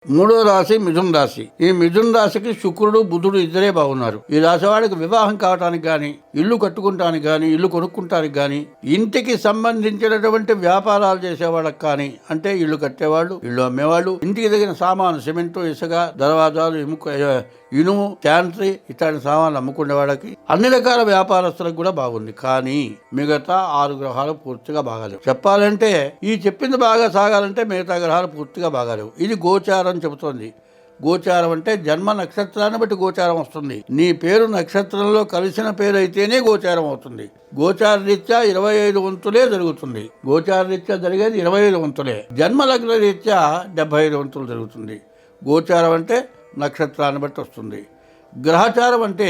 మూడో రాశి మిథున రాశి. ఈ మిథున రాశికి శుక్రుడు బుధుడు ఇద్దరే బాగున్నారు. ఈ రాశి వాడికి వివాహం కావటానికి గాని, ఇల్లు కట్టుకుంటానికి గాని, ఇల్లు కొనుక్కుంటానికి గాని, ఇంటికి సంబంధించినటువంటి వ్యాపారాలు చేసేవాళ్ళకి కానీ, అంటే ఇల్లు కట్టేవాళ్ళు, ఇల్లు అమ్మేవాళ్ళు, ఇంటికి తగిన సామాను సిమెంటు, ఇసుక, దర్వాజాలు, ఇనుము, శానిటరీ ఇట్లాంటి సామాన్లు అమ్ముకునే వాళ్ళకి, అన్ని రకాల వ్యాపారస్తులకు కూడా బాగుంది. కానీ మిగతా 6 గ్రహాలు పూర్తిగా బాగాలేవు. చెప్పాలంటే ఈ చెప్పింది బాగా సాగాలంటే మిగతా గ్రహాలు పూర్తిగా బాగాలేవు. ఇది గోచారం చెబుతోంది. గోచారం అంటే జన్మ నక్షత్రాన్ని బట్టి గోచారం వస్తుంది. నీ పేరు నక్షత్రంలో కలిసిన పేరు అయితేనే గోచారం అవుతుంది. గోచార రీత్యా 25 వంతులే జరుగుతుంది. గోచార రీత్యా జరిగేది 25 వంతులే. జన్మ లగ్న రీత్యా 75 వంతులు జరుగుతుంది. గోచారం అంటే నక్షత్రాన్ని బట్టి వస్తుంది. గ్రహచారం అంటే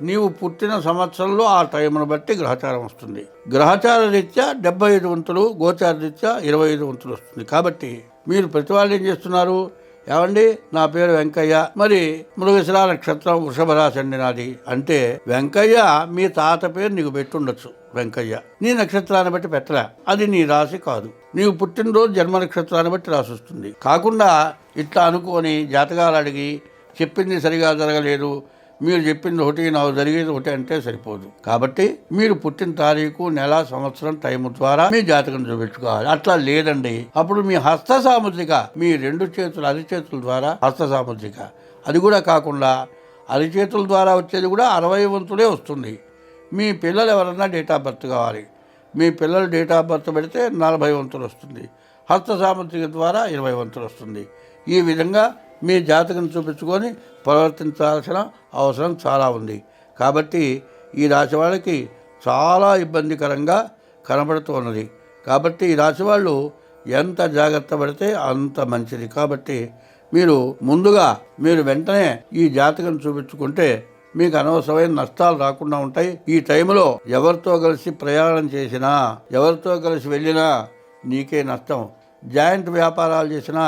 నీవు పుట్టిన సంవత్సరంలో ఆ టైంను బట్టి గ్రహచారం వస్తుంది. గ్రహచార రీత్యా 75 వంతులు, గోచార రీత్యా 25 వంతులు వస్తుంది. కాబట్టి మీరు ప్రతి వాళ్ళు ఏం చేస్తున్నారు? ఏమండి, నా పేరు వెంకయ్య, మరి మృగశిర నక్షత్రం, వృషభ రాశి అండి నాది అంటే, వెంకయ్య మీ తాత పేరు నీకు పెట్టుండొచ్చు. వెంకయ్య నీ నక్షత్రాన్ని బట్టి పెట్టలే, అది నీ రాశి కాదు. నీవు పుట్టినరోజు జన్మ నక్షత్రాన్ని బట్టి రాసి వస్తుంది. కాకుండా ఇట్లా అనుకొని జాతకాలు అడిగి చెప్పింది సరిగా జరగలేదు, మీరు చెప్పింది ఒకటి, నాకు జరిగేది ఒకటి అంటే సరిపోదు. కాబట్టి మీరు పుట్టిన తారీఖు, నెల, సంవత్సరం, టైం ద్వారా మీ జాతకం చూపించుకోవాలి. అట్లా లేదండి, అప్పుడు మీ హస్త సాముద్రిక, మీ 2 చేతులు అరిచేతుల ద్వారా హస్త సాముద్రిక, అది కూడా కాకుండా అరిచేతుల ద్వారా వచ్చేది కూడా 60 వంతులే వస్తుంది. మీ పిల్లలు ఎవరన్నా డేట్ ఆఫ్ బర్త్ కావాలి, మీ పిల్లలు డేట్ ఆఫ్ బర్త్ పెడితే 40 వంతులు వస్తుంది. హస్త సాముద్రిక ద్వారా 20 వంతులు వస్తుంది. ఈ విధంగా మీ జాతకం చూపించుకొని ప్రవర్తించాల్సిన అవసరం చాలా ఉంది. కాబట్టి ఈ రాశి వాళ్ళకి చాలా ఇబ్బందికరంగా కనబడుతున్నది. కాబట్టి ఈ రాశి వాళ్ళు ఎంత జాగ్రత్త పడితే అంత మంచిది. కాబట్టి మీరు ముందుగా వెంటనే ఈ జాతకం చూపించుకుంటే మీకు అనవసరమైన నష్టాలు రాకుండా ఉంటాయి. ఈ టైంలో ఎవరితో కలిసి ప్రయాణం చేసినా, ఎవరితో కలిసి వెళ్ళినా నీకే నష్టం. జాయింట్ వ్యాపారాలు చేసినా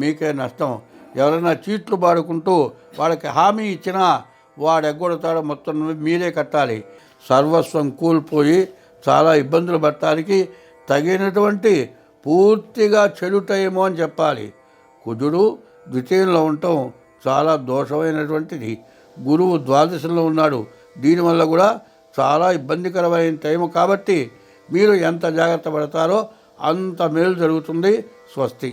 మీకే నష్టం. ఎవరైనా చీట్లు పాడుకుంటూ వాళ్ళకి హామీ ఇచ్చినా వాడు ఎగ్గొడతాడో మొత్తం మీరే కట్టాలి. సర్వస్వం కూలిపోయి చాలా ఇబ్బందులు పడటానికి తగినటువంటి పూర్తిగా చెడు టైము అని చెప్పాలి. కుజుడు ద్వితీయంలో ఉండటం చాలా దోషమైనటువంటిది. గురువు ద్వాదశంలో ఉన్నాడు. దీనివల్ల కూడా చాలా ఇబ్బందికరమైన టైము. కాబట్టి మీరు ఎంత జాగ్రత్త పడతారో అంత మేలు జరుగుతుంది. స్వస్తి.